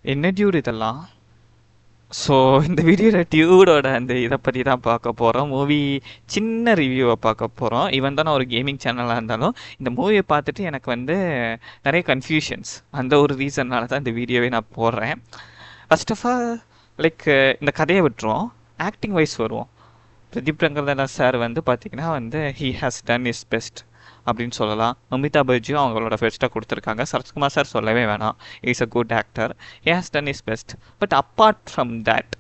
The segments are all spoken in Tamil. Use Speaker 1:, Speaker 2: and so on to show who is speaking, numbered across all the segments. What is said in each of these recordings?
Speaker 1: என்ன டியூட் இதெல்லாம்? ஸோ இந்த வீடியோவில் டியூடோட அந்த இதை பற்றி தான் பார்க்க போகிறோம். மூவி சின்ன ரிவ்யூவை பார்க்க போகிறோம். ஈவன் தான் நான் ஒரு கேமிங் சேனலாக இருந்தாலும் இந்த மூவியை பார்த்துட்டு எனக்கு வந்து நிறைய கன்ஃபியூஷன்ஸ், அந்த ஒரு ரீசன்னால தான் இந்த வீடியோவே நான் போடுறேன். ஃபர்ஸ்ட் ஆஃப் ஆல் லைக் இந்த கதையை விட்டுருவோம், ஆக்டிங் வைஸ் வருவோம். பிரதீப் ரங்கநாதன் சார் வந்து பார்த்தீங்கன்னா வந்து he has done is best அப்படின்னு சொல்லலாம். அமிதாப் பச்சனும் அவங்களோட பெஸ்ட்டாக கொடுத்துருக்காங்க. சரத்குமார் சார் சொல்லவே வேணாம், is a good actor, he has done is best. But apart from that,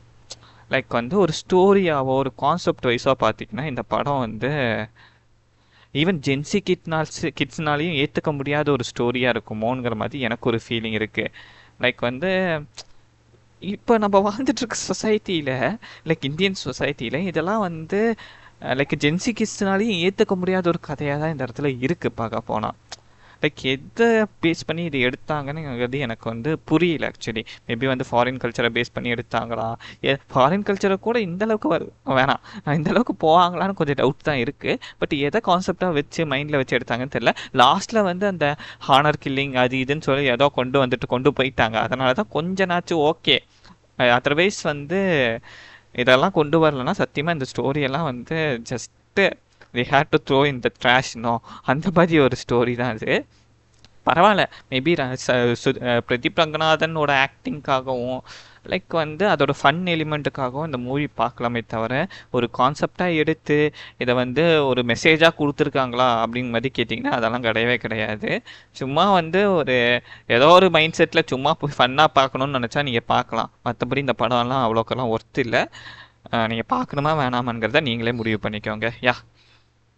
Speaker 1: like வந்து ஒரு ஸ்டோரியாவோ ஒரு கான்செப்ட் வைஸாக பார்த்தீங்கன்னா இந்த படம் வந்து ஈவன் ஜென்சி கிட்ஸ்னாலையும் ஏற்றுக்க முடியாத ஒரு ஸ்டோரியாக இருக்குமோங்கிற மாதிரி எனக்கு ஒரு ஃபீலிங் இருக்குது. லைக் வந்து இப்போ நம்ம வாழ்ந்துட்டு இருக்க சொசைட்டியில், லைக் இந்தியன் சொசைட்டியில் இதெல்லாம் வந்து லைக் ஜென்சி கிட்ஸ்னாலையும் ஏற்றுக்க முடியாத ஒரு கதையாக தான் இந்த இடத்துல இருக்குது பார்க்க போனால். லைக் எதை பேஸ் பண்ணி இது எடுத்தாங்கன்னு எனக்கு வந்து புரியல ஆக்சுவலி. மேபி வந்து ஃபாரின் கல்ச்சரை பேஸ் பண்ணி எடுத்தாங்களா, ஃபாரின் கல்ச்சரை கூட இந்த அளவுக்கு வேணாம், இந்த அளவுக்கு போவாங்களான்னு கொஞ்சம் டவுட் தான் இருக்குது. பட் எதை கான்செப்டாக வச்சு மைண்டில் வச்சு எடுத்தாங்கன்னு தெரியல. லாஸ்ட்டில் வந்து அந்த ஹானர் கில்லிங் அது இதுன்னு சொல்லி ஏதோ கொண்டு போயிட்டாங்க. அதனால தான் கொஞ்ச நாச்சும் ஓகே. அதர்வைஸ் வந்து இதெல்லாம் கொண்டு வரலன்னா சத்தியமாக இந்த ஸ்டோரியெல்லாம் வந்து just we had to throw in the trash no, அந்த மாதிரி ஒரு ஸ்டோரி தான் அது. பரவாயில்ல, மேபி பிரதீப் ரங்கநாதனோட ஆக்டிங்காகவும் லைக் வந்து அதோட ஃபன் எலிமெண்ட்டுக்காகவும் இந்த மூவி பார்க்கலாமே தவிர ஒரு கான்செப்டாக எடுத்து இதை வந்து ஒரு மெசேஜாக கொடுத்துருக்காங்களா அப்படிங்கிற மாதிரி கேட்டிங்கன்னா அதெல்லாம் கிடையவே கிடையாது. சும்மா வந்து ஒரு ஏதோ ஒரு மைண்ட் செட்டில் சும்மா போய் ஃபன்னாக பார்க்கணுன்னு நினச்சா நீங்கள் பார்க்கலாம். மற்றபடி இந்த படம்லாம் அவ்வளோக்கெல்லாம் ஒர்த்து இல்லை. நீங்கள் பார்க்கணுமா வேணாமாங்கிறத நீங்களே முடிவு பண்ணிக்கோங்க. யா.